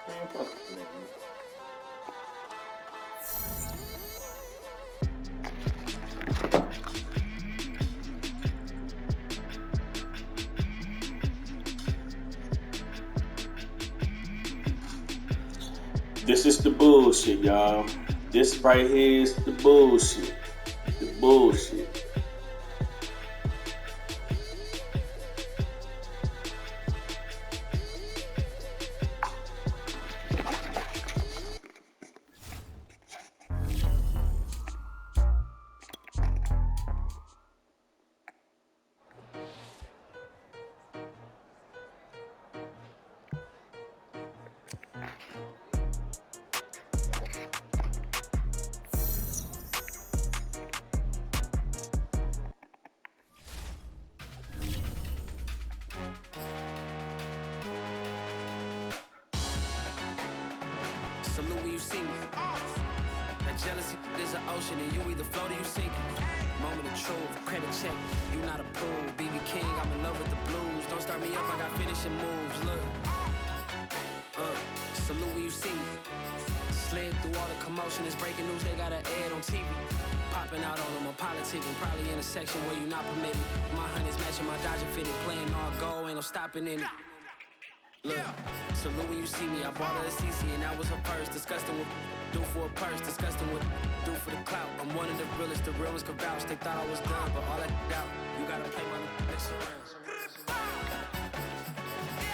Man, fuck this nigga. This is the bullshit, y'all. This right here is the bullshit. The bullshit. Salute when you see me. That jealousy is an ocean and you either float or you sink. Moment of truth, credit check, you not approved. BB King, I'm in love with the blues. Don't start me up, I got finishing moves. Look, salute when you see me. Slid through all the commotion, it's breaking news, they got an ad on TV. Popping out on them, I'm politicking, probably in a section where you not permitted. My honey's matching my Dodger fitted, playing all go, ain't no stopping in it. Look, salute when you see me. I bought her a CC and that was her purse. Disgusting what do for a purse. Disgusting what do for the clout. I'm one of the realest. The real ones could vouch. They thought I was done, but all that out. You gotta play my next around.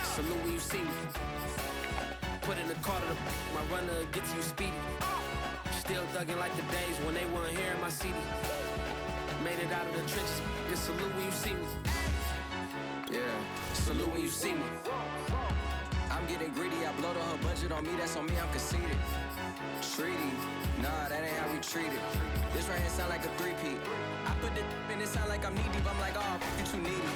Salute when you see me. Put in the car to my runner gets you speedy. Still thugging like the days when they weren't here in my CD. Made it out of the trenches. Just salute when you see me. Yeah, salute when you see me. I'm getting greedy, I blow to her budget on me, that's on me, I'm conceited. Treaty, nah, that ain't how we treat it. This right here sound like a three-peat. I put the in it sound like I'm knee deep, I'm like, oh, you too needy.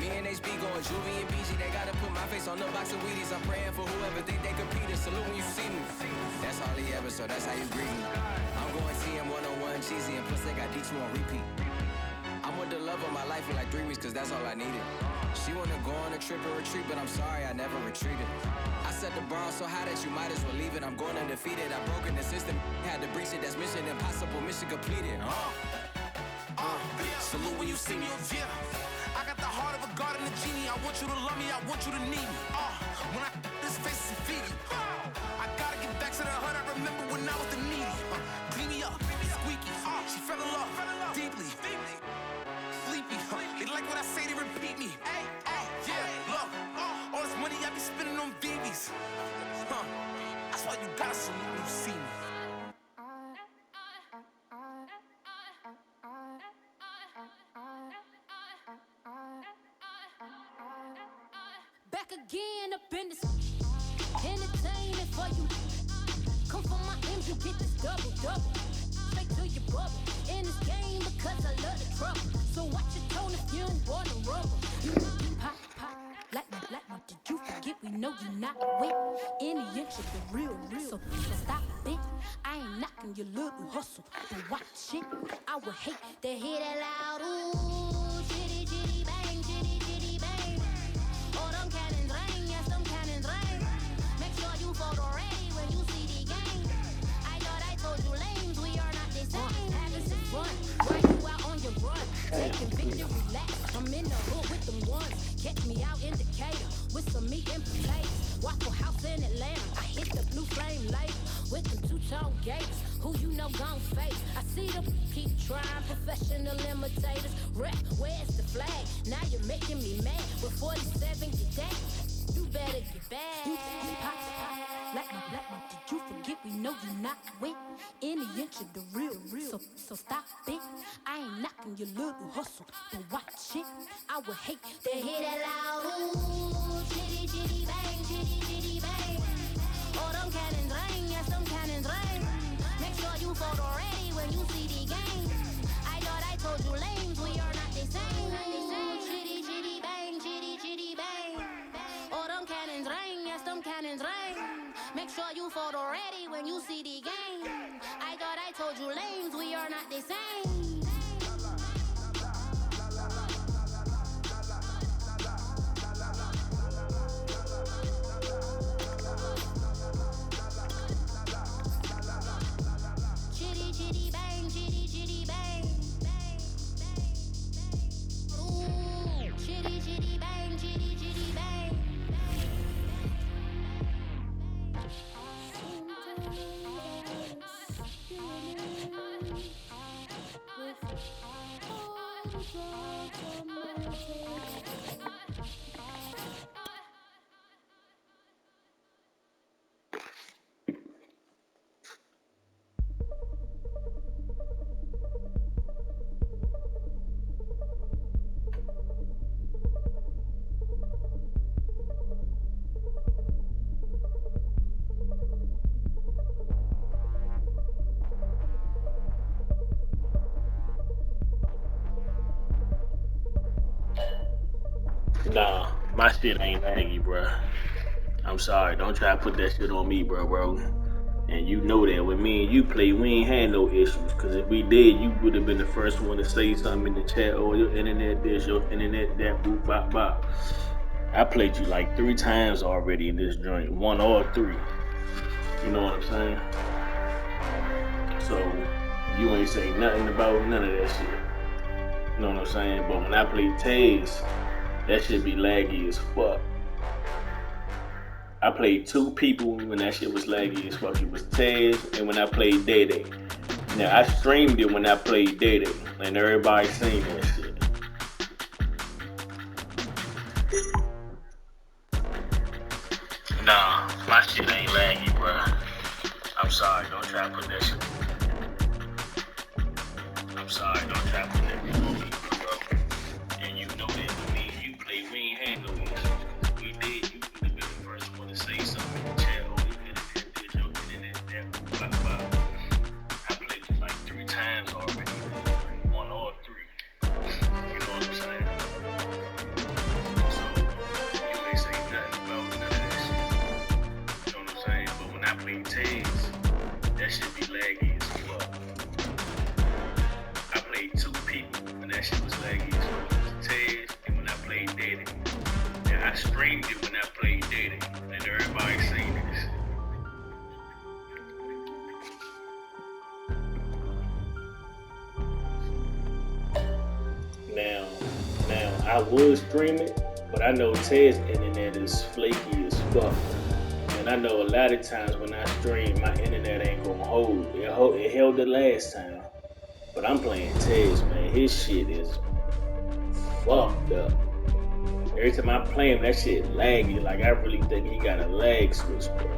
Me and HB going Juvie and BG, they gotta put my face on the box of Wheaties. I'm praying for whoever think they competed, salute when you see me. That's all he ever, so that's how you greet me. I'm going TM 101 cheesy, and plus they got D2 on repeat. I'm with the love of my life for like 3 weeks, cause that's all I needed. She wanna go on a trip or retreat, but I'm sorry, I never retreated. I set the bar so high that you might as well leave it. I'm going undefeated, I've broken the system, had to breach it, that's mission impossible, mission completed. Salute when you see me. Yeah, I got the heart of a god and a genie. I want you to love me, I want you to need me. When I this face is Fiji. I gotta get back to the hood, I remember when I was the needy. Clean me up, squeaky. She fell in love deeply. Sleepy. They like what I say, they repeat me. Yeah, look, all this money I be spending on BBs. That's why you gotta salute when you see me. Back again up in this entertaining for you. Come for my M's, you get this double. Straight to your bubble. In this game because I love the trouble. So watch your tone if you don't wanna rumble. You pop, like me, did you forget? We know you not with any inch of the real. So stop it. I ain't knocking your little hustle. But watch it. I would hate to hear that loud ooh, chitty chitty bang, chitty chitty bang. Oh, them cannons ring, yes, them cannons ring. Make sure you photo ready when you see the game. I thought I told you lames, we are not the same. Having some fun, while you out on your run. Taking victory laps, I'm in the hood with them ones. Catch me out in Decatur with some meat and potatoes. Waffle House in Atlanta, I hit the blue flame later with them two-tone gates. Who you know gon' face? I see them keep trying, professional imitators. Rep, where's the flag? Now you're making me mad. With 47 get that, you better get back. You pop, like my, did you forget? We know you not with any inch of the real. So stop it. I ain't knocking your little hustle, but watch it. I would hate to hear that loud ooh, chitty chitty bang, chitty chitty bang. Oh, them cannons ring, yes, them cannons ring. Make sure you photo ready when you see the game. I thought I told you lames, we are not the same. Chitty chitty bang, chitty chitty bang. Oh, them cannons ring, yes, them cannons ring. Make sure you photo ready when you see the game. I thought I told you lames, we are not the same. Nah, my shit ain't laggy, bro. I'm sorry. Don't try to put that shit on me, bro. And you know that when me and you play, we ain't had no issues. Cause if we did, you would have been the first one to say something in the chat. Oh, your internet this, your internet that, boop, bop, bop. I played you like 3 times already in this joint, one or three. You know what I'm saying? So you ain't say nothing about none of that shit. You know what I'm saying? But when I play Taze, that shit be laggy as fuck. I played 2 people when that shit was laggy as fuck. It was Taz and when I played Day Day. Now I streamed it when I played Day Day, and everybody seen that shit. Nah, my shit ain't laggy, bruh. I'm sorry, don't try to put that shit. I'm sorry, don't try to put that shit on me, bro. And you know that with me, you play, we ain't had no issues. If we did, you would have been the first one to say something in the chat. Oh, you internet this, your internet that, blah, blah. I played it like 3 times already. One or three. You know what I'm saying? So, you ain't say nothing about none of that shit. You know what I'm saying? But when I play tags, that shit be laggy as fuck. I played 2 people when that shit was laggy as fuck. It was tags and when I played dating. And I streamed it when I played dating. And everybody seen this. Now, I would stream it, but I know Ted's internet is flaky as fuck. And I know a lot of times when I stream, my internet ain't gonna hold. It held the last time. But I'm playing Ted's, man. His shit is fucked up. Every time I play him, that shit laggy. Like, I really think he got a lag switch, bro.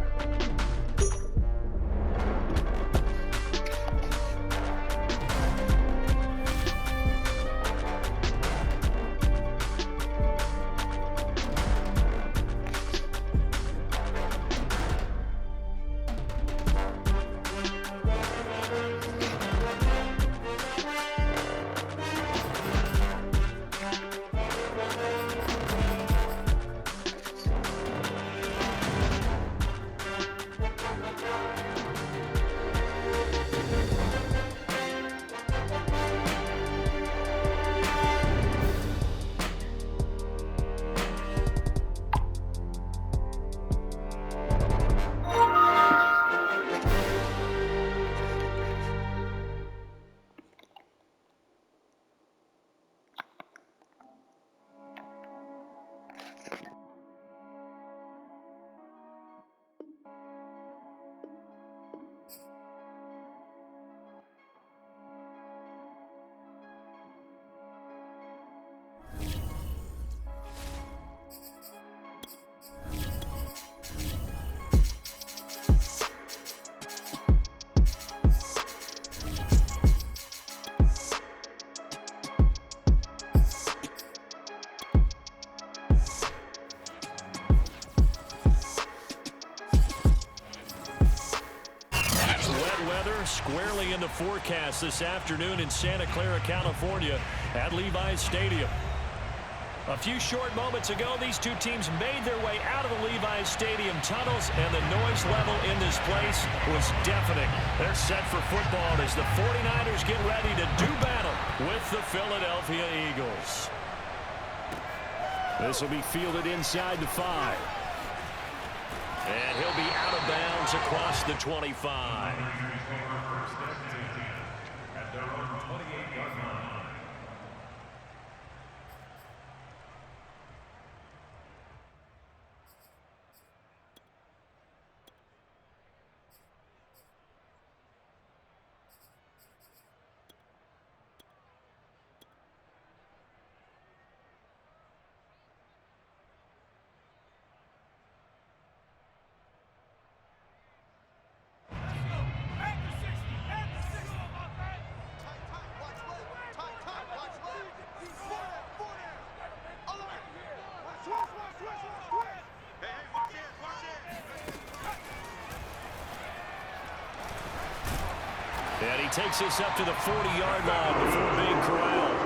Squarely in the forecast this afternoon in Santa Clara, California at Levi's Stadium. A few short moments ago, these two teams made their way out of the Levi's Stadium tunnels, and the noise level in this place was deafening. They're set for football as the 49ers get ready to do battle with the Philadelphia Eagles. This will be fielded inside the 5. And he'll be out of bounds across the 25. At their own 28-yard line. And he takes this up to the 40-yard line before being corralled.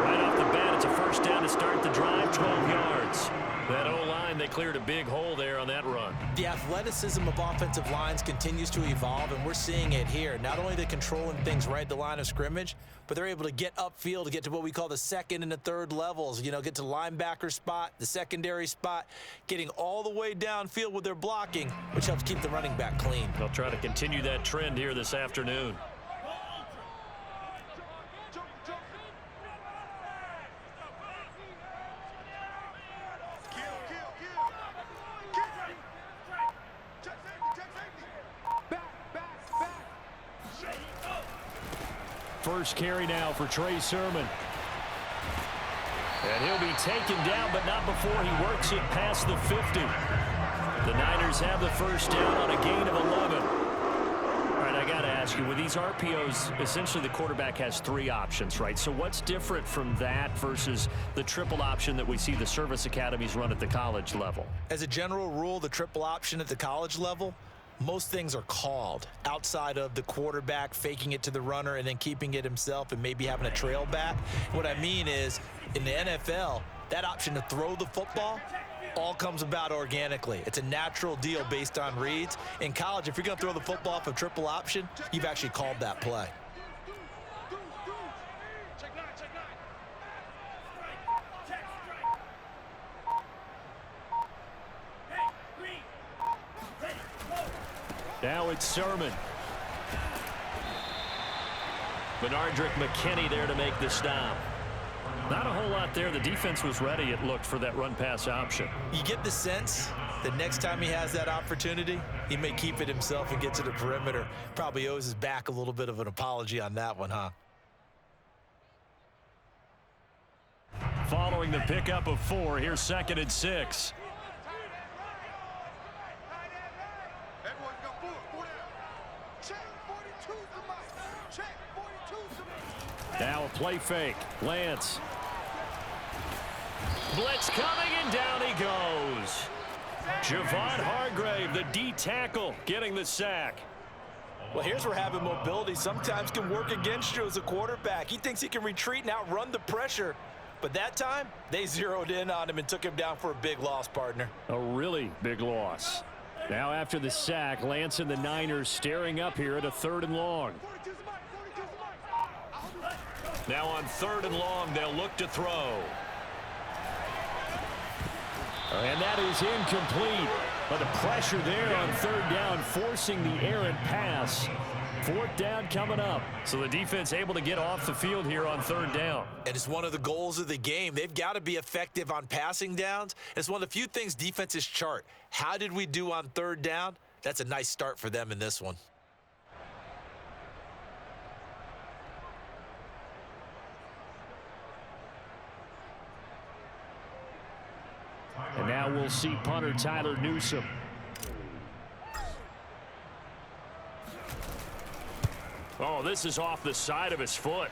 Right off the bat, it's a first down to start the drive. 12 yards. That O-line, they cleared a big hole there on that run. The athleticism of offensive lines continues to evolve, and we're seeing it here. Not only are they controlling things right at the line of scrimmage, but they're able to get upfield to get to what we call the second and the third levels. You know, get to linebacker spot, the secondary spot, getting all the way downfield with their blocking, which helps keep the running back clean. They'll try to continue that trend here this afternoon. First carry now for Trey Sermon. And he'll be taken down, but not before he works it past the 50. The Niners have the first down on a gain of 11. All right, I got to ask you, with these RPOs, essentially the quarterback has three options, right? So what's different from that versus the triple option that we see the service academies run at the college level? As a general rule, the triple option at the college level, most things are called outside of the quarterback faking it to the runner and then keeping it himself and maybe having a trail back. What I mean is, in the NFL, that option to throw the football all comes about organically. It's a natural deal based on reads. In college, if you're going to throw the football off a triple option, you've actually called that play. Now it's Sermon. Benardrick McKinney there to make the stop. Not a whole lot there. The defense was ready, it looked, for that run-pass option. You get the sense that next time he has that opportunity, he may keep it himself and get to the perimeter. Probably owes his back a little bit of an apology on that one, huh? Following the pickup of 4, here's 2nd and 6. Now a play fake. Lance. Blitz coming, and down he goes. Javon Hargrave, the D tackle, getting the sack. Well, here's where having mobility sometimes can work against you as a quarterback. He thinks he can retreat and outrun the pressure. But that time, they zeroed in on him and took him down for a big loss, partner. A really big loss. Now after the sack, Lance and the Niners staring up here at a 3rd and long. Now on 3rd and long, they'll look to throw. And that is incomplete. But the pressure there on 3rd down, forcing the errant pass. 4th down coming up. So the defense able to get off the field here on 3rd down. And it's one of the goals of the game. They've got to be effective on passing downs. It's one of the few things defenses chart. How did we do on 3rd down? That's a nice start for them in this one. And now we'll see punter Tyler Newsome. Oh, this is off the side of his foot.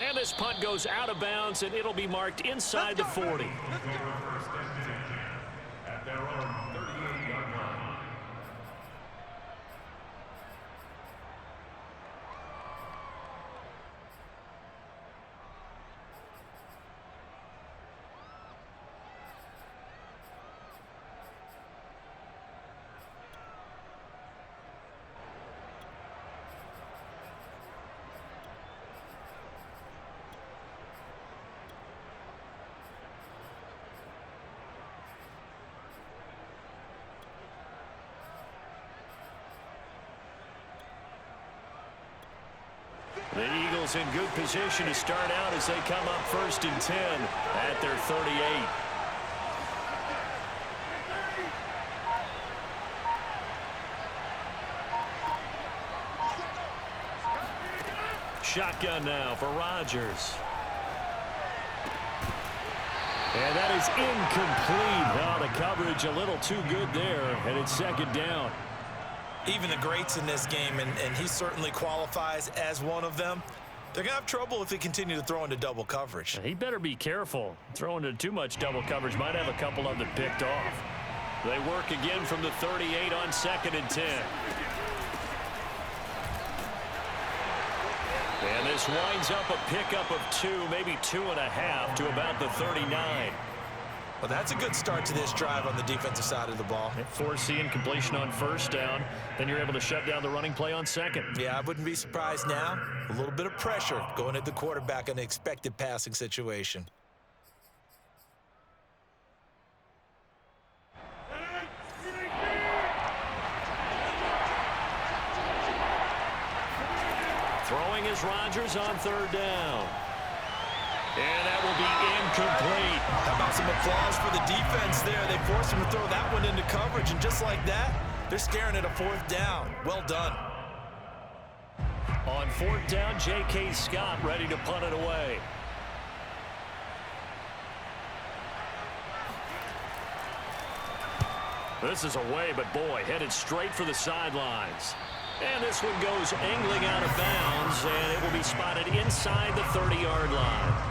And this punt goes out of bounds, and it'll be marked inside the 40. At their own 38-yard line. The Eagles in good position to start out as they come up 1st and 10 at their 38. Shotgun now for Rodgers. And that is incomplete. Oh, the coverage a little too good there, and it's 2nd down. Even the greats in this game, and he certainly qualifies as one of them, they're going to have trouble if they continue to throw into double coverage. He better be careful. Throwing into too much double coverage might have a couple of them picked off. They work again from the 38 on 2nd and 10. And this winds up a pickup of 2, maybe 2.5 to about the 39. Well, that's a good start to this drive on the defensive side of the ball. Forcing completion on first down. Then you're able to shut down the running play on second. Yeah, I wouldn't be surprised now. A little bit of pressure going at the quarterback in an expected passing situation. Throwing is Rodgers on third down. And that will be incomplete. How about some applause for the defense there? They forced him to throw that one into coverage, and just like that, they're staring at a fourth down. Well done. On fourth down, J.K. Scott ready to punt it away. This is away, but boy, headed straight for the sidelines. And this one goes angling out of bounds, and it will be spotted inside the 30-yard line.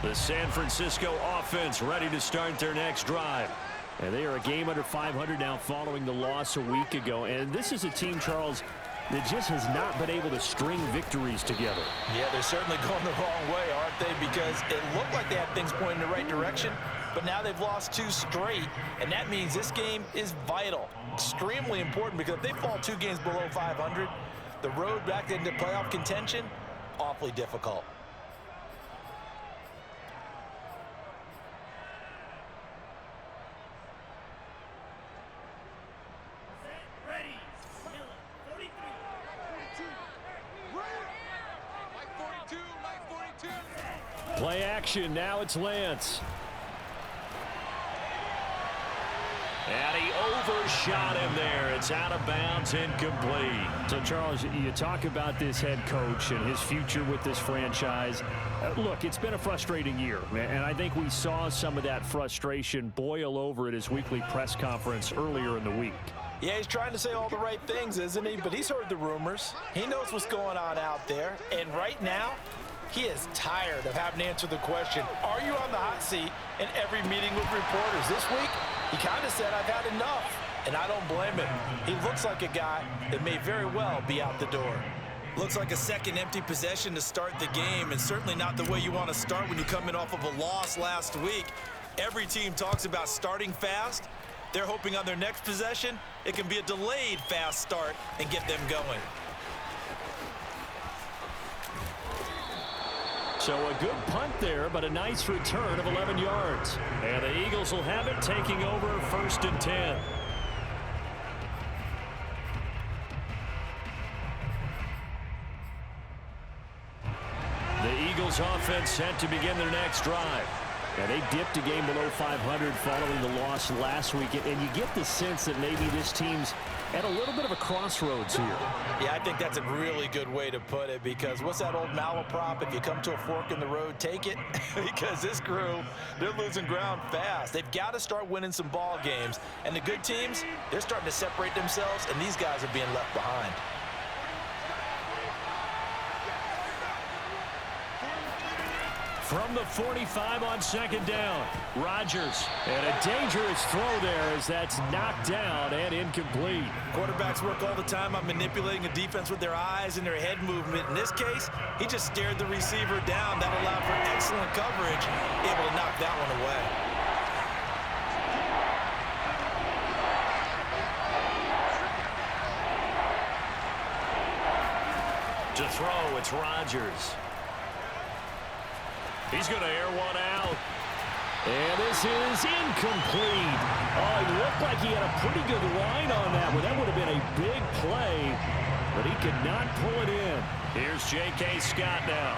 The San Francisco offense ready to start their next drive. And they are a game under 500 now following the loss a week ago. And this is a team, Charles, that just has not been able to string victories together. Yeah, they're certainly going the wrong way, aren't they? Because it looked like they had things pointing in the right direction, but now they've lost 2 straight, and that means this game is vital, extremely important, because if they fall 2 games below 500, the road back into playoff contention, awfully difficult. Play action. Now it's Lance. And he overshot him there. It's out of bounds, incomplete. So, Charles, you talk about this head coach and his future with this franchise. Look, it's been a frustrating year, and I think we saw some of that frustration boil over at his weekly press conference earlier in the week. Yeah, he's trying to say all the right things, isn't he? But he's heard the rumors. He knows what's going on out there. And right now, he is tired of having to answer the question, are you on the hot seat in every meeting with reporters? This week, he kind of said, I've had enough, and I don't blame him. He looks like a guy that may very well be out the door. Looks like a second empty possession to start the game, and certainly not the way you want to start when you come in off of a loss last week. Every team talks about starting fast. They're hoping on their next possession, it can be a delayed fast start and get them going. So a good punt there, but a nice return of 11 yards. And the Eagles will have it, taking over 1st and 10. The Eagles offense set to begin their next drive. And they dipped a game below 500 following the loss last week. And you get the sense that maybe this team's at a little bit of a crossroads here. Yeah, I think that's a really good way to put it, because what's that old malaprop? If you come to a fork in the road, take it. Because this crew, they're losing ground fast. They've got to start winning some ball games. And the good teams, they're starting to separate themselves, and these guys are being left behind. From the 45 on 2nd down, Rodgers. And a dangerous throw there as that's knocked down and incomplete. Quarterbacks work all the time on manipulating a defense with their eyes and their head movement. In this case, he just stared the receiver down. That allowed for excellent coverage, able to knock that one away. To throw, it's Rodgers. He's going to air one out. And this is incomplete. Oh, it looked like he had a pretty good line on that one. That would have been a big play, but he could not pull it in. Here's J.K. Scott now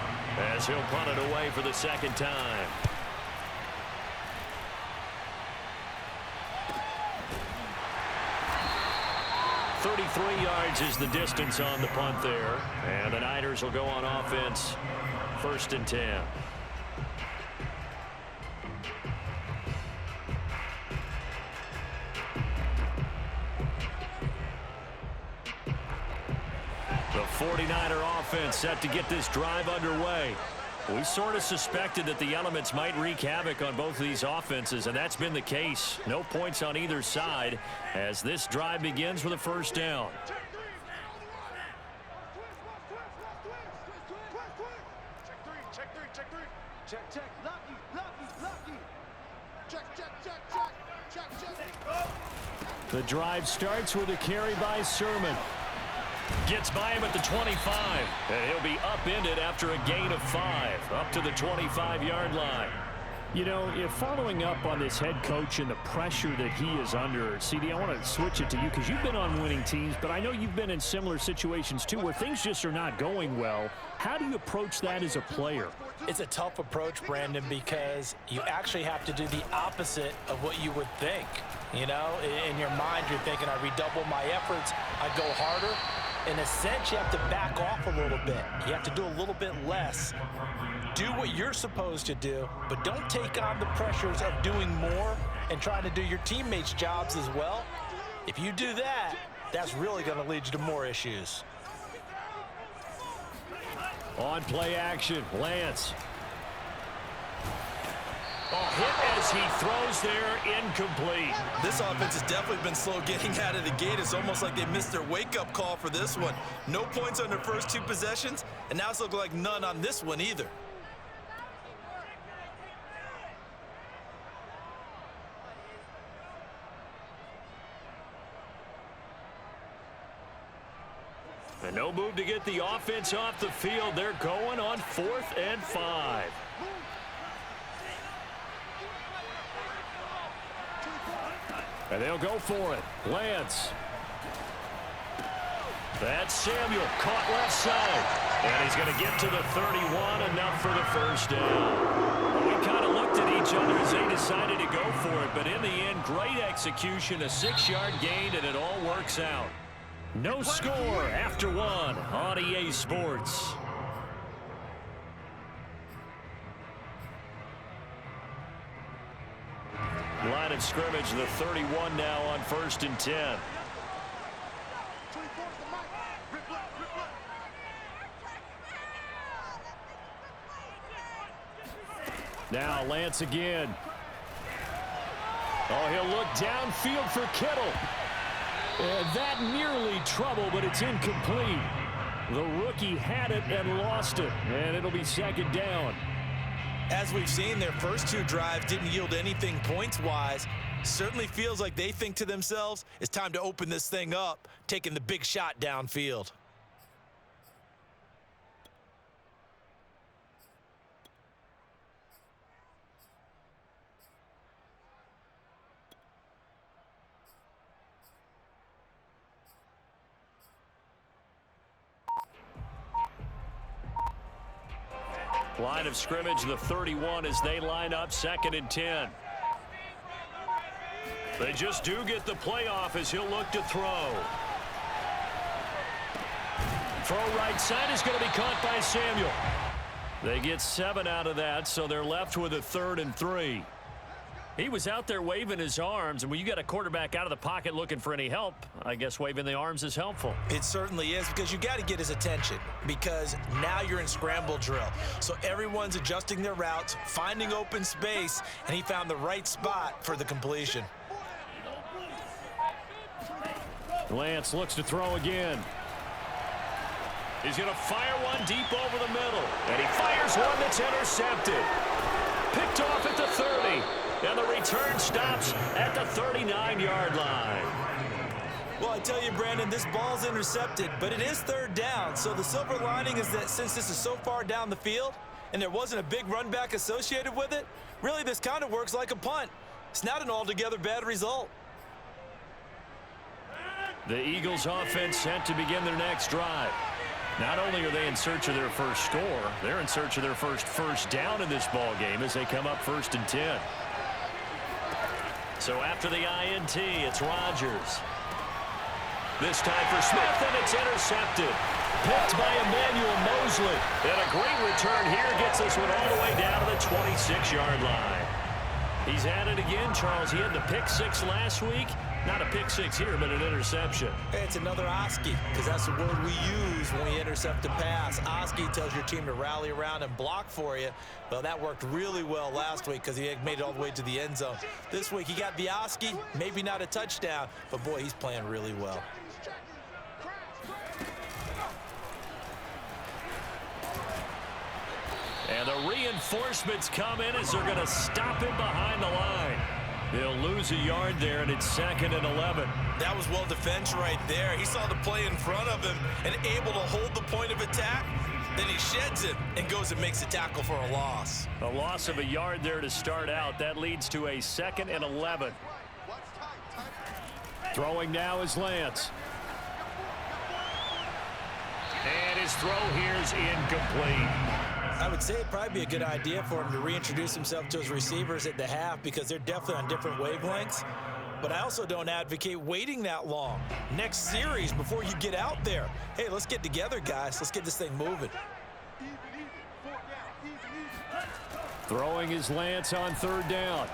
as he'll punt it away for the 2nd time. 33 yards is the distance on the punt there. And the Niners will go on offense, 1st and 10. The 49er offense set to get this drive underway. We sort of suspected that the elements might wreak havoc on both of these offenses, and that's been the case. No points on either side as this drive begins with a 1st down. The drive starts with a carry by Sermon. Gets by him at the 25, and he'll be upended after a gain of 5, up to the 25-yard line. You know, if following up on this head coach and the pressure that he is under, CD, I want to switch it to you because you've been on winning teams, but I know you've been in similar situations too where things just are not going well. How do you approach that as a player? It's a tough approach, Brandon, because you actually have to do the opposite of what you would think. You know, in your mind, you're thinking, I redouble my efforts, I go harder. In a sense, you have to back off a little bit. You have to do a little bit less. Do what you're supposed to do, but don't take on the pressures of doing more and trying to do your teammates' jobs as well. If you do that, that's really going to lead you to more issues. On play action, Lance. Hit as he throws there, incomplete. This offense has definitely been slow getting out of the gate. It's almost like they missed their wake-up call for this one. No points on their first 2 possessions, and now it's looking like none on this one either. And no move to get the offense off the field. They're going on 4th and 5. And they'll go for it. Lance. That's Samuel, caught left side. And he's going to get to the 31, enough for the 1st down. We kind of looked at each other as they decided to go for it, but in the end, great execution, a 6-yard gain, and it all works out. No score after 1 on EA Sports. Line of scrimmage, the 31 now on 1st and 10. Now Lance again. Oh, he'll look downfield for Kittle. That nearly trouble, but it's incomplete. The rookie had it and lost it, and it'll be 2nd down. As we've seen, their first 2 drives didn't yield anything points-wise. Certainly feels like they think to themselves, it's time to open this thing up, taking the big shot downfield. Line of scrimmage, the 31 as they line up 2nd and 10. They just do get the playoff as he'll look to throw. Throw right side is going to be caught by Samuel. They get 7 out of that, so they're left with a 3rd and 3. He was out there waving his arms, and when you got a quarterback out of the pocket looking for any help, I guess waving the arms is helpful. It certainly is, because you got to get his attention, because now you're in scramble drill. So everyone's adjusting their routes, finding open space, and he found the right spot for the completion. Lance looks to throw again. He's going to fire one deep over the middle, and he fires one that's intercepted. Picked off at the 30. And the return stops at the 39-yard line. Well, I tell you, Brandon, this ball's intercepted, but it is 3rd down. So the silver lining is that since this is so far down the field and there wasn't a big run back associated with it, really this kind of works like a punt. It's not an altogether bad result. The Eagles offense set to begin their next drive. Not only are they in search of their first score, they're in search of their first down in this ball game as they come up 1st and 10. So after the INT, it's Rodgers. This time for Smith, and it's intercepted. Picked by Emmanuel Mosley. And a great return here gets this one all the way down to the 26-yard line. He's had it again, Charles. He had the pick six last week. Not a pick six here, but an interception. Hey, it's another Oski, because that's the word we use when we intercept a pass. Oski tells your team to rally around and block for you. Well, that worked really well last week because he made it all the way to the end zone. This week, he got the Oski, maybe not a touchdown, but boy, he's playing really well. And the reinforcements come in as they're going to stop him behind the line. They'll lose a yard there, and it's 2nd and 11. That was well defense right there. He saw the play in front of him and able to hold the point of attack. Then he sheds it and goes and makes a tackle for a loss. A loss of a yard there to start out. That leads to a 2nd and 11. Throwing now is Lance. And his throw here is incomplete. I would say it'd probably be a good idea for him to reintroduce himself to his receivers at the half because they're definitely on different wavelengths. But I also don't advocate waiting that long. Next series before you get out there. Hey, let's get together, guys. Let's get this thing moving. Throwing is Lance on 3rd down.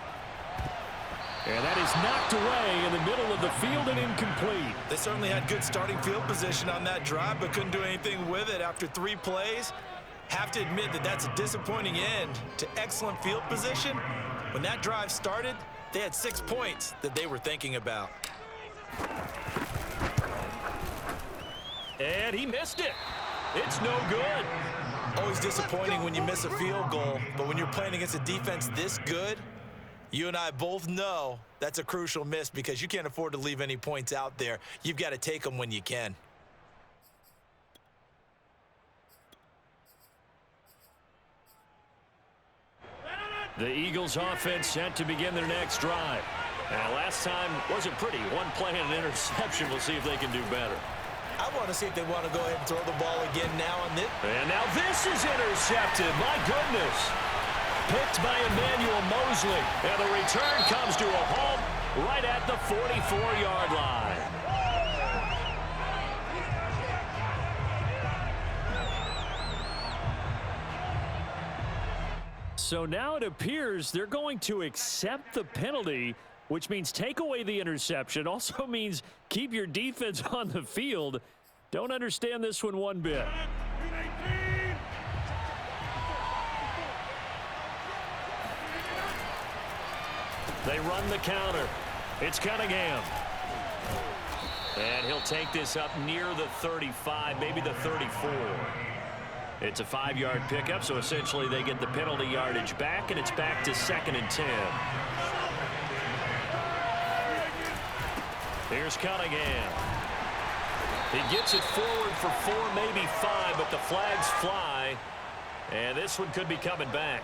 And that is knocked away in the middle of the field and incomplete. They certainly had good starting field position on that drive, but couldn't do anything with it after 3 plays. Have to admit that that's a disappointing end to excellent field position. When that drive started, they had 6 points that they were thinking about. And he missed it. It's no good. Always disappointing when you miss a field goal, but when you're playing against a defense this good, you and I both know that's a crucial miss because you can't afford to leave any points out there. You've got to take them when you can. The Eagles offense set to begin their next drive. And last time wasn't pretty. 1 play and an interception. We'll see if they can do better. I want to see if they want to go ahead and throw the ball again now on this. And now this is intercepted. My goodness. Picked by Emmanuel Mosley. And the return comes to a halt right at the 44-yard line. So now it appears they're going to accept the penalty, which means take away the interception. Also means keep your defense on the field. Don't understand this one bit. They run the counter. It's Cunningham. And he'll take this up near the 35, maybe the 34. It's a 5-yard pickup, so essentially they get the penalty yardage back, and it's back to 2nd and 10. Here's Cunningham. He gets it forward for 4, maybe 5, but the flags fly, and this one could be coming back.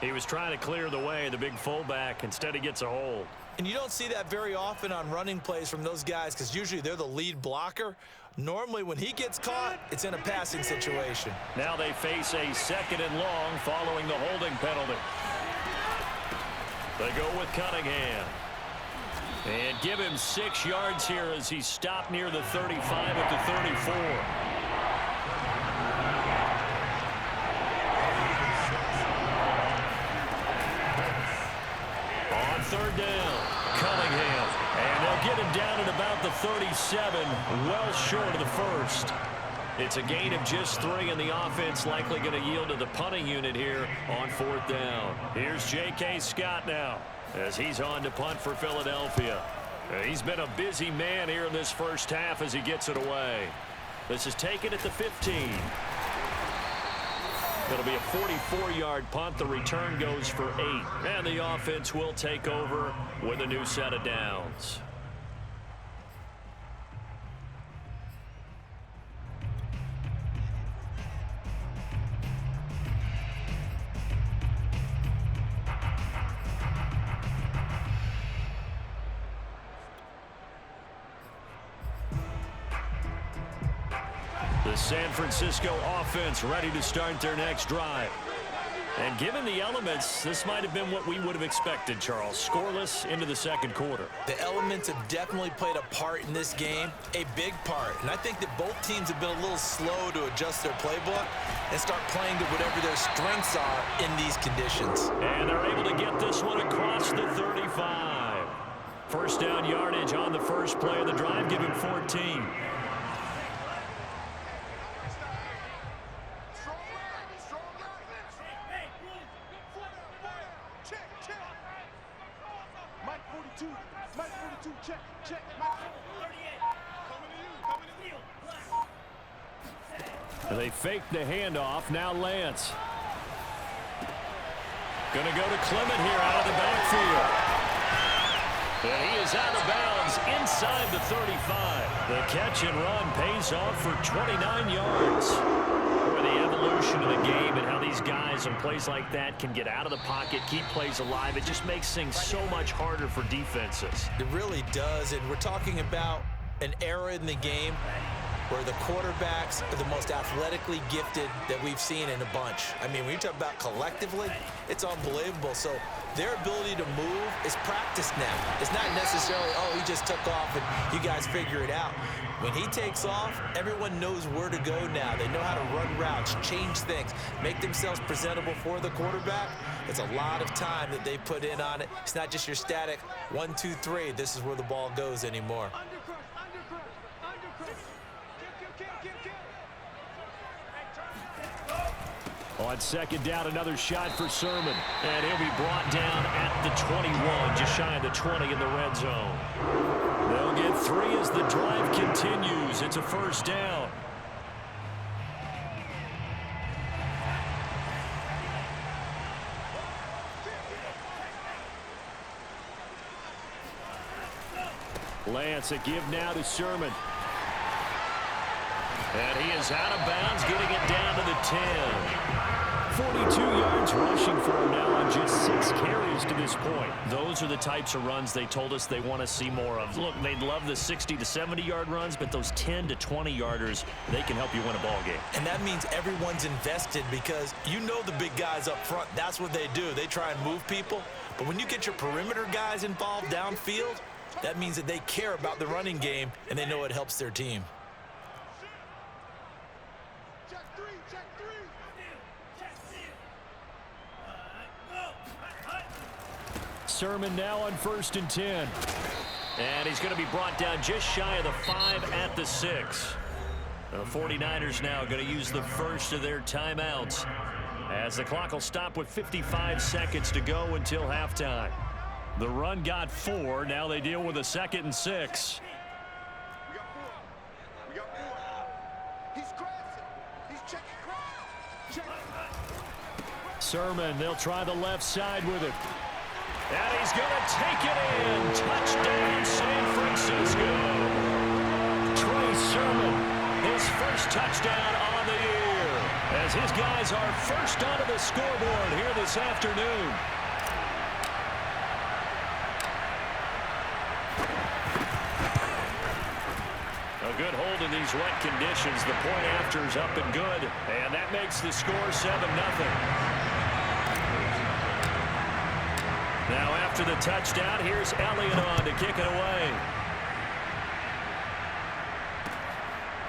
He was trying to clear the way, the big fullback. Instead, he gets a hold. And you don't see that very often on running plays from those guys because usually they're the lead blocker. Normally, when he gets caught, it's in a passing situation. Now they face a 2nd and long following the holding penalty. They go with Cunningham. And give him 6 yards here as he stopped near the 35 at the 34. On 3rd down, Cunningham. And they'll get him down at about the 37, well short of the first. It's a gain of just 3, and the offense likely going to yield to the punting unit here on 4th down. Here's J.K. Scott now as he's on to punt for Philadelphia. He's been a busy man here in this first half as he gets it away. This is taken at the 15. It'll be a 44-yard punt. The return goes for 8. And the offense will take over with a new set of downs. The San Francisco offense ready to start their next drive. And given the elements, this might have been what we would have expected, Charles. Scoreless into the second quarter. The elements have definitely played a part in this game, a big part. And I think that both teams have been a little slow to adjust their playbook and start playing to whatever their strengths are in these conditions. And they're able to get this one across the 35. First down yardage on the first play of the drive, give him 14. They fake the handoff. Now Lance. Going to go to Clement here out of the backfield. And he is out of bounds inside the 35. The catch and run pays off for 29 yards. Boy, the evolution of the game and how these guys on plays like that can get out of the pocket, keep plays alive. It just makes things so much harder for defenses. It really does, and we're talking about an era in the game where the quarterbacks are the most athletically gifted that we've seen in a bunch. I mean, when you talk about collectively, it's unbelievable. So their ability to move is practiced now. It's not necessarily, oh, he just took off and you guys figure it out. When he takes off, everyone knows where to go now. They know how to run routes, change things, make themselves presentable for the quarterback. It's a lot of time that they put in on it. It's not just your static 1, 2, 3. This is where the ball goes anymore. On second down, another shot for Sermon. And he'll be brought down at the 21, just shy of the 20 in the red zone. They'll get 3 as the drive continues. It's a first down. Lance, a give now to Sermon. And he is out of bounds, getting it down to the 10. 42 yards rushing for him now on just 6 carries to this point. Those are the types of runs they told us they want to see more of. Look, they love the 60 to 70-yard runs, but those 10 to 20-yarders, they can help you win a ball game. And that means everyone's invested because you know the big guys up front, that's what they do. They try and move people. But when you get your perimeter guys involved downfield, that means that they care about the running game and they know it helps their team. Sermon now on 1st and 10. And he's going to be brought down just shy of the 5 at the 6. The 49ers now going to use the first of their timeouts as the clock will stop with 55 seconds to go until halftime. The run got 4. Now they deal with a 2nd and 6. Sermon, they'll try the left side with it. And he's going to take it in. Touchdown, San Francisco. Trey Sermon, his first touchdown on the year, as his guys are first onto the scoreboard here this afternoon. A good hold in these wet conditions. The point after is up and good, and that makes the score 7-0. Now after the touchdown, here's Elliott on to kick it away.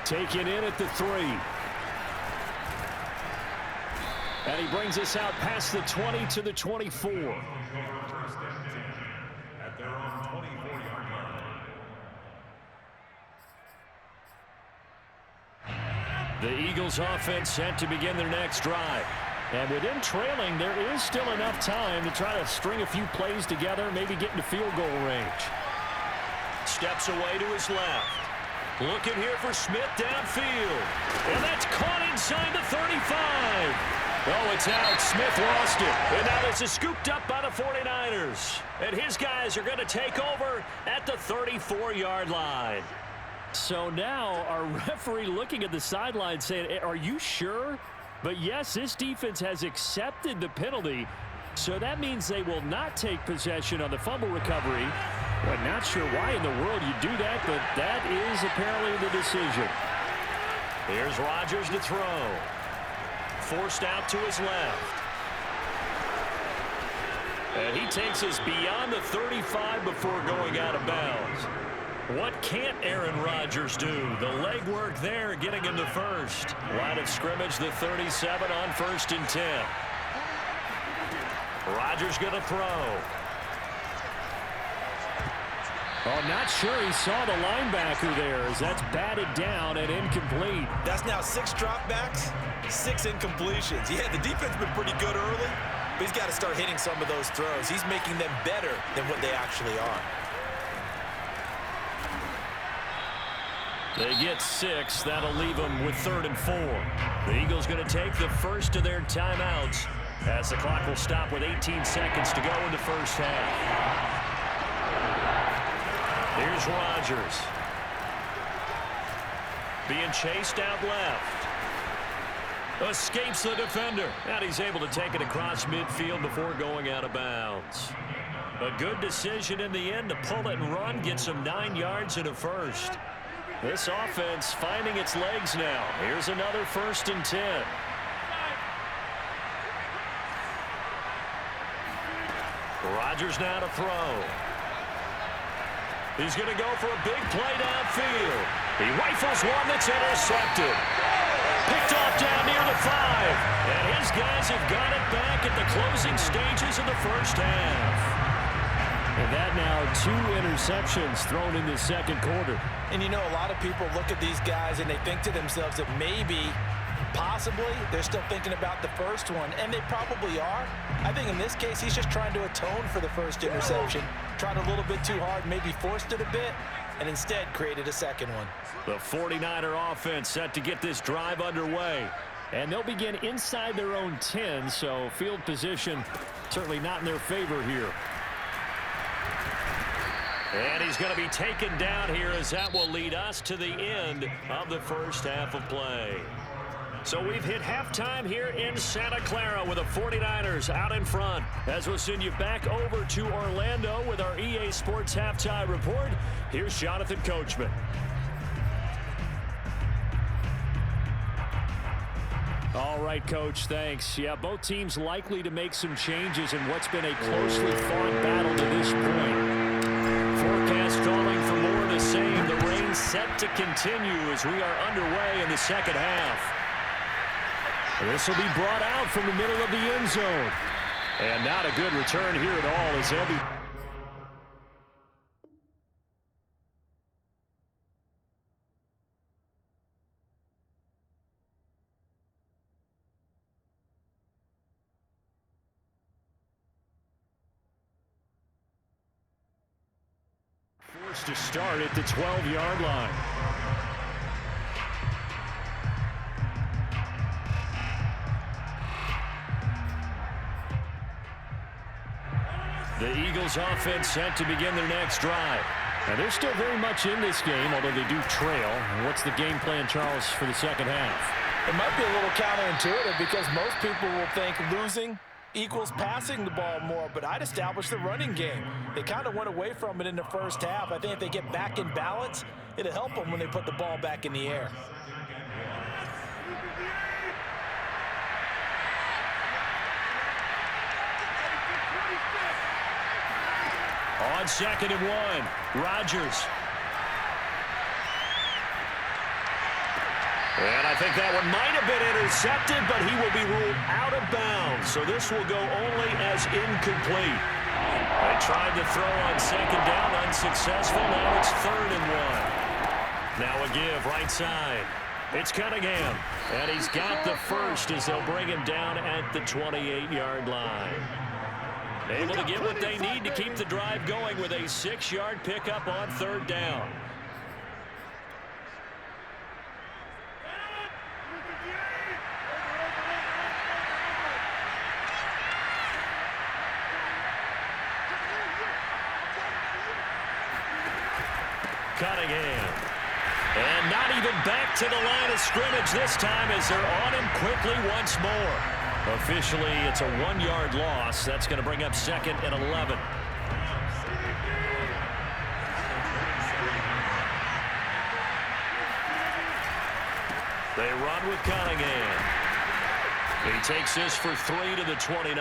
Taken in at the 3. And he brings us out past the 20 to the 24. At their own 24-yard line. The Eagles offense set to begin their next drive. And with them trailing, there is still enough time to try to string a few plays together, maybe get into field goal range. Steps away to his left. Looking here for Smith downfield. And that's caught inside the 35. Oh, it's out. Smith lost it. And now this is scooped up by the 49ers. And his guys are going to take over at the 34-yard line. So now our referee looking at the sideline saying, are you sure? But yes, this defense has accepted the penalty, so that means they will not take possession on the fumble recovery. I'm not sure why in the world you do that, but that is apparently the decision. Here's Rodgers to throw. Forced out to his left. And he takes us beyond the 35 before going out of bounds. What can't Aaron Rodgers do? The legwork there getting him to first. Line of scrimmage, the 37 on 1st and 10. Rodgers going to throw. Oh, not sure he saw the linebacker there as that's batted down and incomplete. That's now 6 dropbacks, 6 incompletions. Yeah, the defense has been pretty good early, but he's got to start hitting some of those throws. He's making them better than what they actually are. They get 6. That'll leave them with 3rd and 4. The Eagles going to take the first of their timeouts as the clock will stop with 18 seconds to go in the first half. Here's Rodgers. Being chased out left. Escapes the defender. And he's able to take it across midfield before going out of bounds. A good decision in the end to pull it and run. Gets him 9 yards and a first. This offense finding its legs now. Here's another 1st and 10. Rodgers now to throw. He's going to go for a big play downfield. He rifles one that's intercepted. Picked off down near the 5. And his guys have got it back at the closing stages of the first half. And that now 2 interceptions thrown in the second quarter. And you know, a lot of people look at these guys and they think to themselves that maybe, possibly, they're still thinking about the first one. And they probably are. I think in this case, he's just trying to atone for the first interception. Tried a little bit too hard, maybe forced it a bit, and instead created a second one. The 49er offense set to get this drive underway. And they'll begin inside their own 10, so field position certainly not in their favor here. And he's going to be taken down here as that will lead us to the end of the first half of play. So we've hit halftime here in Santa Clara with the 49ers out in front. As we'll send you back over to Orlando with our EA Sports Halftime Report, here's Jonathan Coachman. All right, Coach, thanks. Yeah, both teams likely to make some changes in what's been a closely fought battle to this point. Forecast calling for more of the same. The rain set to continue as we are underway in the second half. This will be brought out from the middle of the end zone. And not a good return here at all as they'll be... Forced to start at the 12-yard line. The Eagles offense set to begin their next drive. And they're still very much in this game, although they do trail. And what's the game plan, Charles, for the second half? It might be a little counterintuitive because most people will think losing equals passing the ball more, but I'd establish the running game. They kind of went away from it in the first half. I think if they get back in balance, it'll help them when they put the ball back in the air. On 2nd and 1, Rodgers. And I think that one might have been intercepted, but he will be ruled out of bounds. So this will go only as incomplete. They tried to throw on 2nd down, unsuccessful. Now it's 3rd and 1. Now a give right side. It's Cunningham. And he's got the first as they'll bring him down at the 28-yard line. Able to get what they need to keep the drive going with a 6-yard pickup on 3rd down. Cunningham. And not even back to the line of scrimmage this time as they're on him quickly once more. Officially, it's a 1-yard loss. That's going to bring up 2nd and 11. They run with Cunningham. He takes this for 3 to the 29.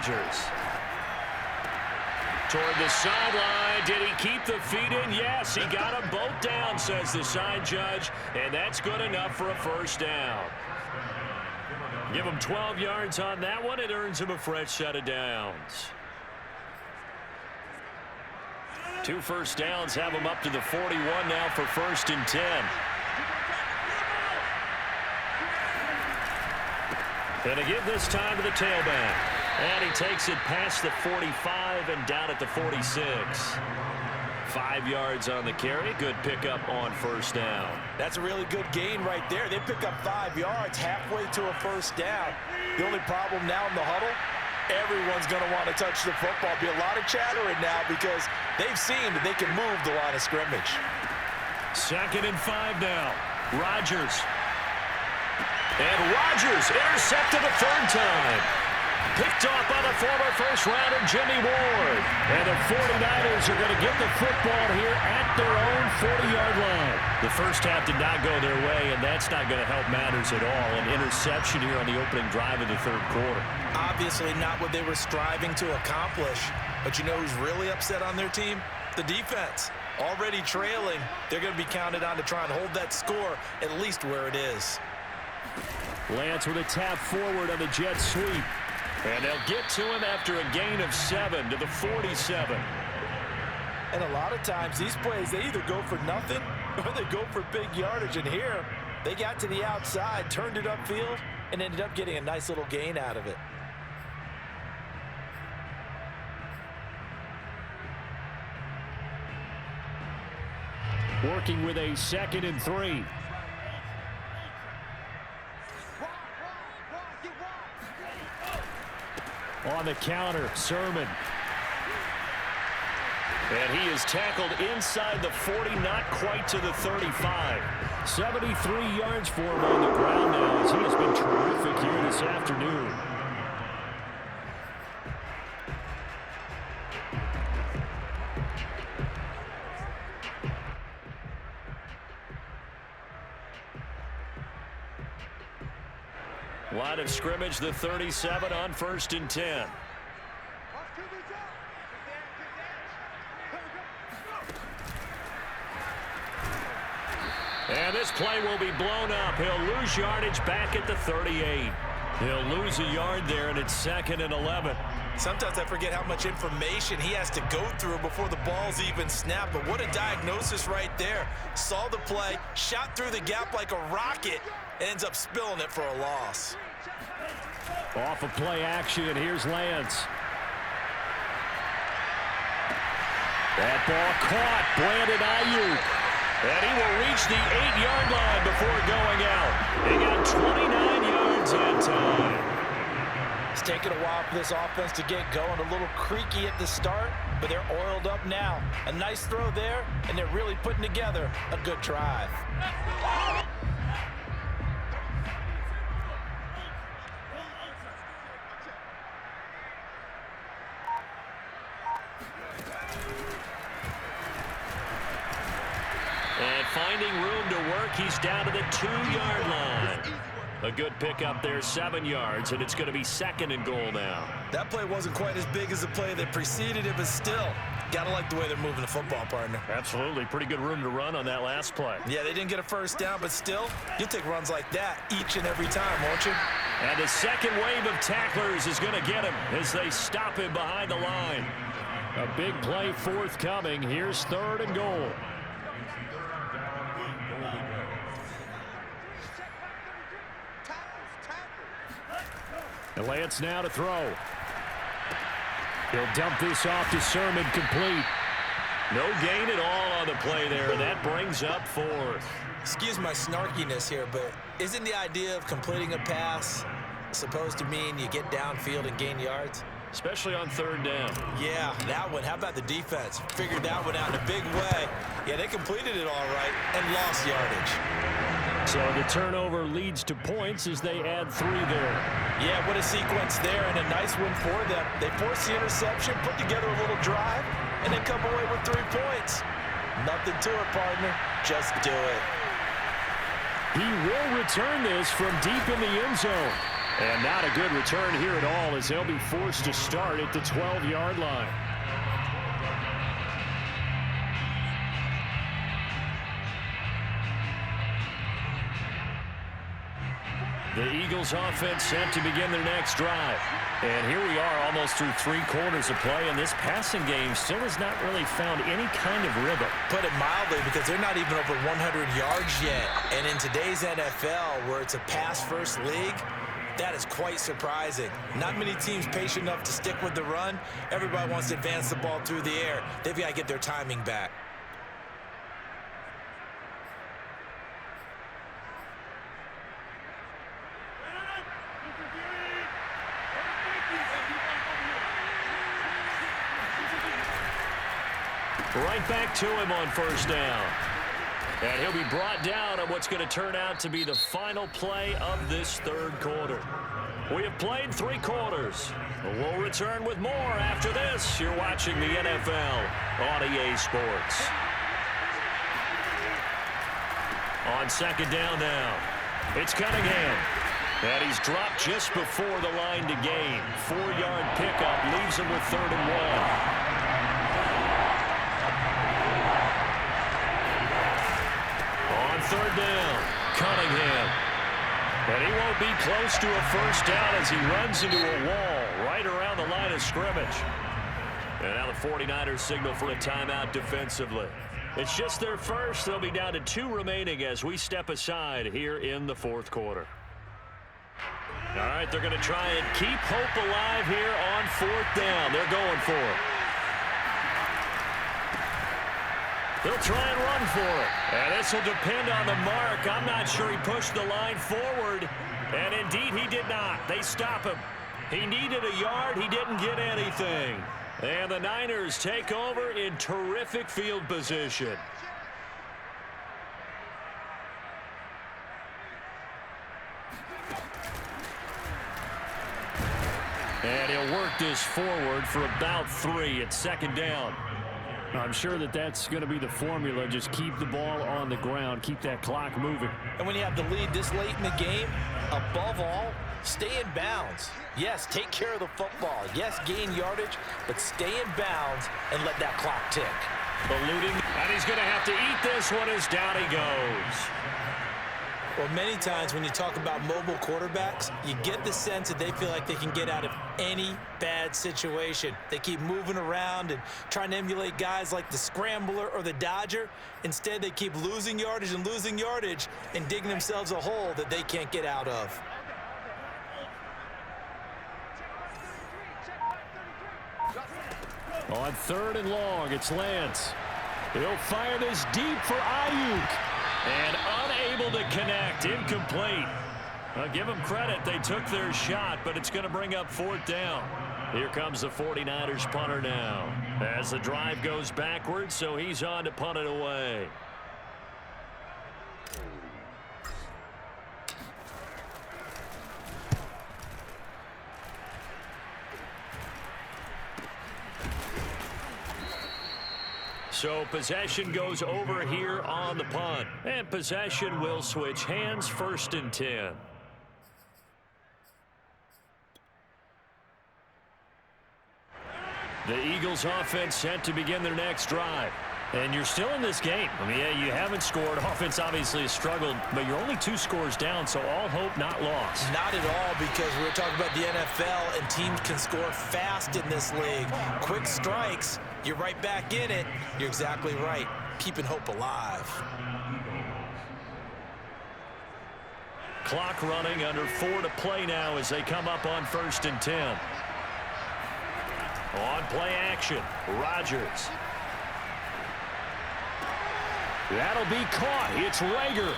Rodgers. Toward the sideline. Did he keep the feet in? Yes, he got them both down, says the side judge, and that's good enough for a first down. Give him 12 yards on that one. It earns him a fresh set of downs. 2 first downs have him up to the 41 now for 1st and 10. And a give this time to the tailback. And he takes it past the 45 and down at the 46. 5 yards on the carry. Good pickup on first down. That's a really good gain right there. They pick up 5 yards halfway to a first down. The only problem now in the huddle, everyone's going to want to touch the football. Be a lot of chattering now because they've seen that they can move the line of scrimmage. 2nd and 5 now. Rodgers. And Rodgers intercepted a 3rd time. Picked off by the former first-rounder Jimmy Ward. And the 49ers are going to get the football here at their own 40-yard line. The first half did not go their way, and that's not going to help matters at all. An interception here on the opening drive of the 3rd quarter. Obviously not what they were striving to accomplish. But you know who's really upset on their team? The defense. Already trailing. They're going to be counted on to try and hold that score at least where it is. Lance with a tap forward on the jet sweep. And they'll get to him after a gain of 7 to the 47. And a lot of times these plays, they either go for nothing or they go for big yardage. And here, they got to the outside, turned it upfield, and ended up getting a nice little gain out of it. Working with a 2nd and 3. On the counter, Sermon. And he is tackled inside the 40, not quite to the 35. 73 yards for him on the ground now as he has been terrific here this afternoon. Line of scrimmage, the 37 on 1st and 10. And this play will be blown up. He'll lose yardage back at the 38. He'll lose a yard there, and it's 2nd and 11. Sometimes I forget how much information he has to go through before the ball's even snapped. But what a diagnosis right there. Saw the play, shot through the gap like a rocket, and ends up spilling it for a loss. Off of play action, here's Lance. That ball caught. Brandon Ayuk. And he will reach the 8-yard line before going out. They got 29 yards that time. It's taken a while for this offense to get going. A little creaky at the start, but they're oiled up now. A nice throw there, and they're really putting together a good drive. And finding room to work, he's down to the 2-yard line. A good pickup there, 7 yards, and it's going to be 2nd and goal now. That play wasn't quite as big as the play that preceded it, but still, gotta like the way they're moving the football, partner. Absolutely. Pretty good room to run on that last play. Yeah, they didn't get a first down, but still, you'll take runs like that each and every time, won't you? And the second wave of tacklers is going to get him as they stop him behind the line. A big play forthcoming. Here's 3rd and goal. And Lance now to throw. He'll dump this off to Sermon, complete. No gain at all on the play there. That brings up 4th. Excuse my snarkiness here, but isn't the idea of completing a pass supposed to mean you get downfield and gain yards? Especially on 3rd down. Yeah, that one. How about the defense? Figured that one out in a big way. Yeah, they completed it all right and lost yardage. So the turnover leads to points as they add 3 there. Yeah, what a sequence there, and a nice win for them. They force the interception, put together a little drive, and then come away with 3 points. Nothing to it, partner. Just do it. He will return this from deep in the end zone. And not a good return here at all as they'll be forced to start at the 12-yard line. The Eagles offense set to begin their next drive. And here we are almost through 3 quarters of play, and this passing game still has not really found any kind of rhythm. Put it mildly, because they're not even over 100 yards yet. And in today's NFL, where it's a pass-first league, that is quite surprising. Not many teams patient enough to stick with the run. Everybody wants to advance the ball through the air. They've got to get their timing back. Right back to him on first down. And he'll be brought down on what's going to turn out to be the final play of this third quarter. We have played 3 quarters. We'll return with more after this. You're watching the NFL on EA Sports. On second down now, it's Cunningham. And he's dropped just before the line to gain. 4-yard pickup leaves him with 3rd and 1. Third down, Cunningham. And he won't be close to a first down as he runs into a wall right around the line of scrimmage. And now the 49ers signal for a timeout defensively. It's just their first. They'll be down to 2 remaining as we step aside here in the 4th quarter. All right, they're going to try and keep hope alive here on 4th down. They're going for it. They'll try and run for it. And this will depend on the mark. I'm not sure he pushed the line forward. And indeed, he did not. They stop him. He needed a yard. He didn't get anything. And the Niners take over in terrific field position. And he'll work this forward for about 3 at second down. I'm sure that that's going to be the formula. Just keep the ball on the ground. Keep that clock moving. And when you have the lead this late in the game, above all, stay in bounds. Yes, take care of the football. Yes, gain yardage, but stay in bounds and let that clock tick. Eluding, and he's going to have to eat this one as down he goes. Well, many times when you talk about mobile quarterbacks, you get the sense that they feel like they can get out of any bad situation. They keep moving around and trying to emulate guys like the Scrambler or the Dodger. Instead, they keep losing yardage and digging themselves a hole that they can't get out of. On 3rd and long, it's Lance. He'll fire this deep for Ayuk. And unable to connect, incomplete. I'll give them credit, they took their shot, but it's going to bring up 4th down. Here comes the 49ers punter now. As the drive goes backwards, so he's on to punt it away. So possession goes over here on the punt. And possession will switch hands, 1st and 10. The Eagles offense set to begin their next drive. And you're still in this game. I mean, yeah, you haven't scored. Offense obviously has struggled, but you're only 2 scores down, so all hope not lost. Not at all, because we're talking about the NFL, and teams can score fast in this league. Quick strikes, you're right back in it. You're exactly right. Keeping hope alive. Clock running, under 4 to play now as they come up on 1st and 10. On play action, Rodgers. That'll be caught. It's Rager.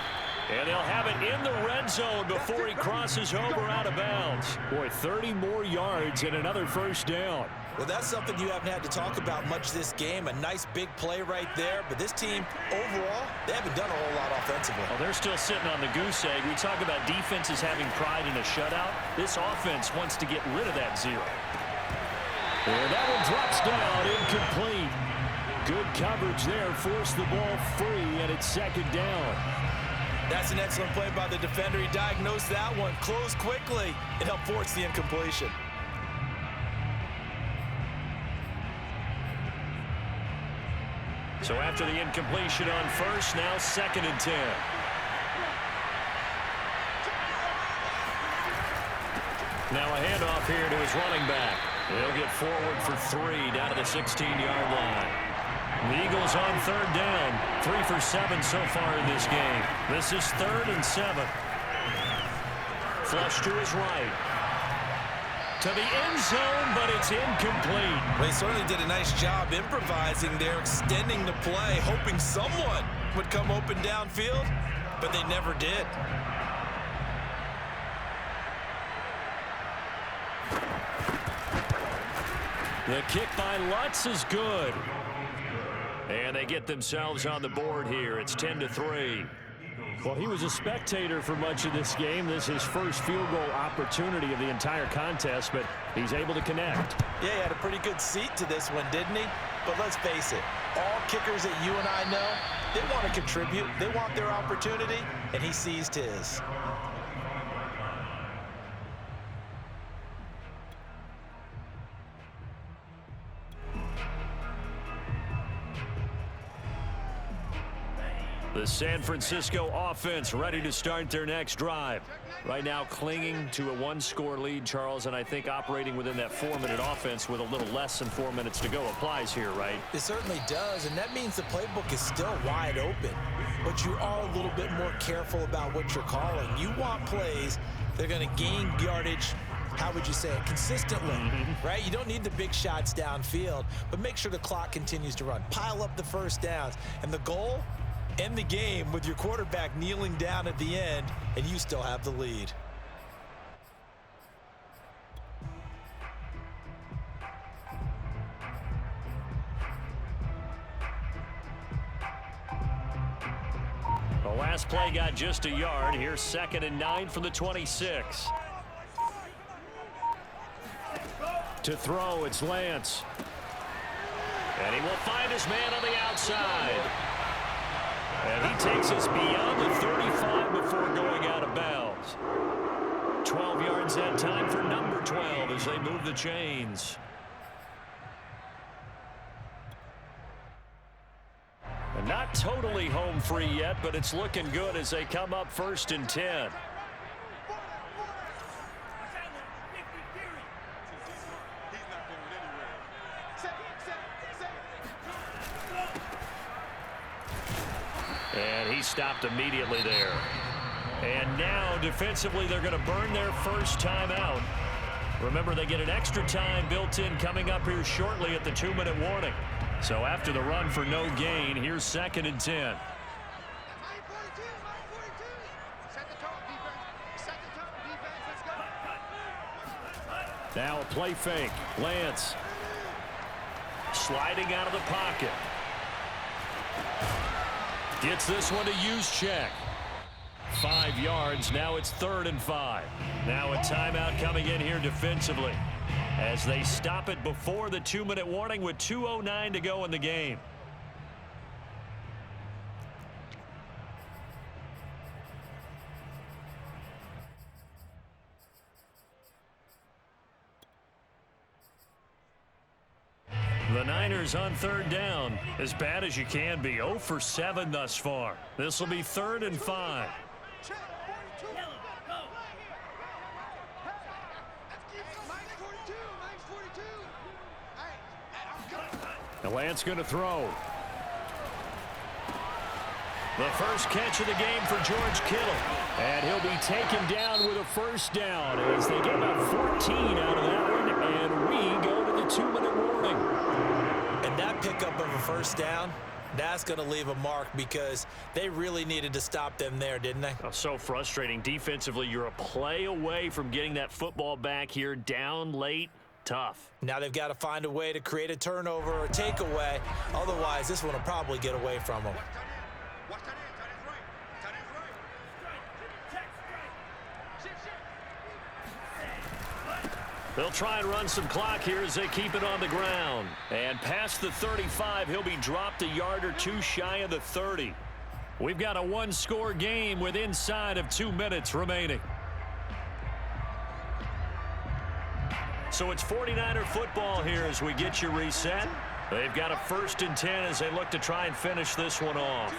And they'll have it in the red zone before he crosses over out of bounds. Boy, 30 more yards and another 1st down. Well, that's something you haven't had to talk about much this game. A nice big play right there. But this team, overall, they haven't done a whole lot offensively. Well, they're still sitting on the goose egg. We talk about defenses having pride in a shutout. This offense wants to get rid of that 0. And that one drops down, incomplete. Good coverage there, forced the ball free, and it's 2nd down. That's an excellent play by the defender. He diagnosed that one, closed quickly, and helped force the incompletion. So after the incompletion on first, now 2nd and 10. Now a handoff here to his running back. He'll get forward for 3 down to the 16-yard line. The Eagles on 3rd down. 3 for 7 so far in this game. This is 3rd and 7. Flush to his right. To the end zone, but it's incomplete. Well, he certainly did a nice job improvising there, extending the play, hoping someone would come open downfield, but they never did. The kick by Lutz is good. And they get themselves on the board here. It's 10-3. Well, he was a spectator for much of this game. This is his first field goal opportunity of the entire contest, but he's able to connect. Yeah, he had a pretty good seat to this one, didn't he? But let's face it, all kickers that you and I know, they want to contribute. They want their opportunity, and he seized his. The San Francisco offense ready to start their next drive. Right now clinging to a 1-score lead, Charles, and I think operating within that 4-minute offense with a little less than 4 minutes to go applies here, right? It certainly does, and that means the playbook is still wide open. But you are a little bit more careful about what you're calling. You want plays that are going to gain yardage, how would you say it, consistently, right? You don't need the big shots downfield, but make sure the clock continues to run. Pile up the first downs, and the goal, end the game with your quarterback kneeling down at the end, and you still have the lead. The last play got just a yard. Here's 2nd and 9 from the 26. To throw, it's Lance. And he will find his man on the outside. And he takes us beyond the 35 before going out of bounds. 12 yards that time for number 12 as they move the chains. And not totally home free yet, but it's looking good as they come up 1st and 10. And he stopped immediately there. And now defensively they're going to burn their first time out. Remember, they get an extra time built in coming up here shortly at the 2-minute warning. So after the run for no gain, here's 2nd and 10. Now a play fake. Lance sliding out of the pocket. Gets this one to Juszczyk. 5 yards. Now it's 3rd and 5. Now a timeout coming in here defensively as they stop it before the 2-minute warning with 2:09 to go in the game. The Niners on 3rd down, as bad as you can be. 0 for 7 thus far. This will be 3rd and 5. The Lance going to throw. The first catch of the game for George Kittle. And he'll be taken down with a 1st down as they get about 14 out of that one. And we go to the 2-minute warning. And that pickup of a 1st down, that's going to leave a mark because they really needed to stop them there, didn't they? Oh, so frustrating. Defensively, you're a play away from getting that football back here down late. Tough. Now they've got to find a way to create a turnover or a takeaway. Otherwise, this one will probably get away from them. They'll try and run some clock here as they keep it on the ground. And past the 35, he'll be dropped a yard or two shy of the 30. We've got a one-score game with inside of 2 minutes remaining. So it's 49er football here as we get you reset. They've got a 1st and 10 as they look to try and finish this one off.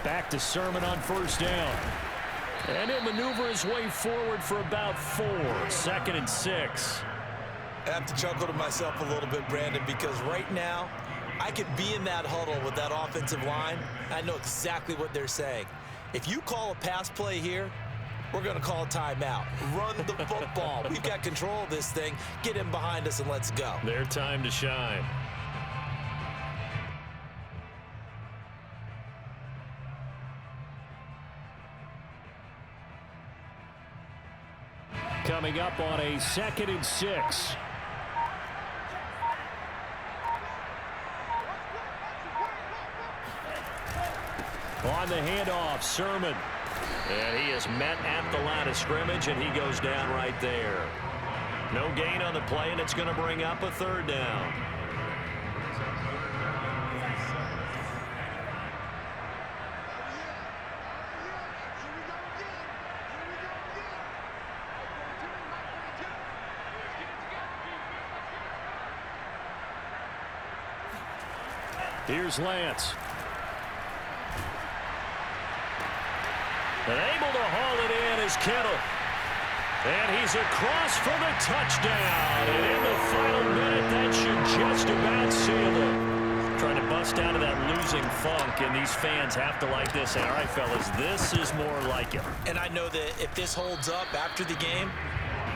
Back to Sermon on 1st down. And he'll maneuver his way forward for about 4. 2nd and 6. I have to chuckle to myself a little bit, Brandon, because right now I could be in that huddle with that offensive line. I know exactly what they're saying. If you call a pass play here, we're going to call a timeout. Run the football. We've got control of this thing. Get him behind us and let's go. Their time to shine. Coming up on a 2nd and 6. On the handoff, Sermon. And he is met at the line of scrimmage, and he goes down right there. No gain on the play, and it's going to bring up a 3rd down. Here's Lance. And able to haul it in is Kittle. And he's across for the touchdown. And in the final minute, that should just about seal it. Trying to bust out of that losing funk, and these fans have to like this. And all right, fellas, this is more like it. And I know that if this holds up after the game,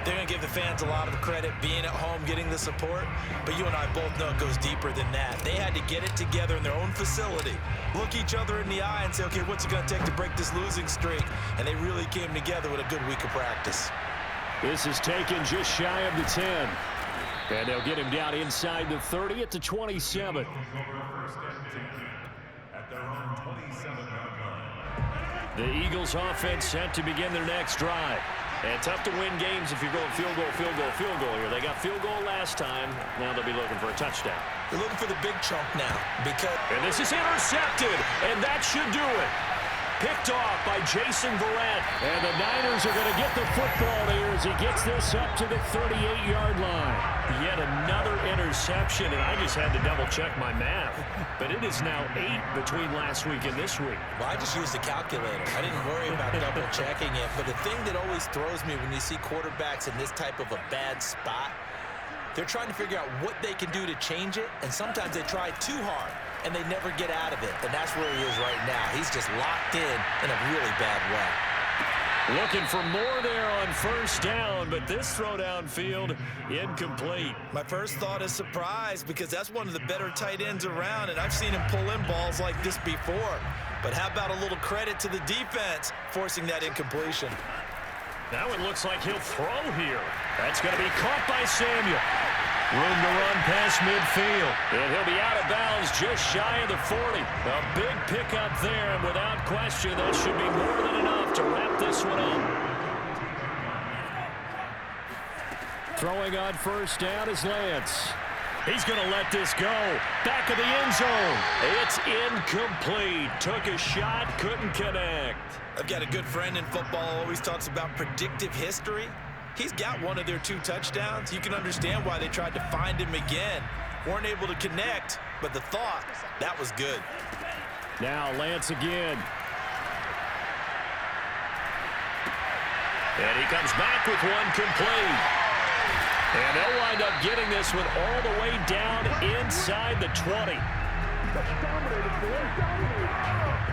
they're going to give the fans a lot of credit being at home, getting the support. But you and I both know it goes deeper than that. They had to get it together in their own facility, look each other in the eye and say, okay, what's it going to take to break this losing streak? And they really came together with a good week of practice. This is taken just shy of the 10. And they'll get him down inside the 30 at the 27. The Eagles offense set to begin their next drive. And tough to win games if you're going field goal, field goal, field goal here. They got field goal last time. Now they'll be looking for a touchdown. They're looking for the big chunk now. And this is intercepted, and that should do it. Picked off by Jason Verrett. And the Niners are going to get the football here as he gets this up to the 38-yard line. Yet another interception, and I just had to double-check my math. But it is now 8 between last week and this week. Well, I just used a calculator. I didn't worry about double-checking it. But the thing that always throws me when you see quarterbacks in this type of a bad spot, they're trying to figure out what they can do to change it, and sometimes they try too hard, and they never get out of it. And that's where he is right now. He's just locked in a really bad way. Looking for more there on 1st down, but this throw downfield incomplete. My first thought is surprise, because that's one of the better tight ends around, and I've seen him pull in balls like this before. But how about a little credit to the defense forcing that incompletion? Now it looks like he'll throw here. That's going to be caught by Samuel. Room to run past midfield. And he'll be out of bounds just shy of the 40. A big pickup there, and without question, that should be more than enough to wrap this one up. Throwing on 1st down is Lance. He's going to let this go. Back of the end zone. It's incomplete. Took a shot, couldn't connect. I've got a good friend in football, always talks about predictive history. He's got one of their 2 touchdowns. You can understand why they tried to find him again. Weren't able to connect, but the thought, that was good. Now Lance again. And he comes back with one complete. And they'll wind up getting this one all the way down inside the 20.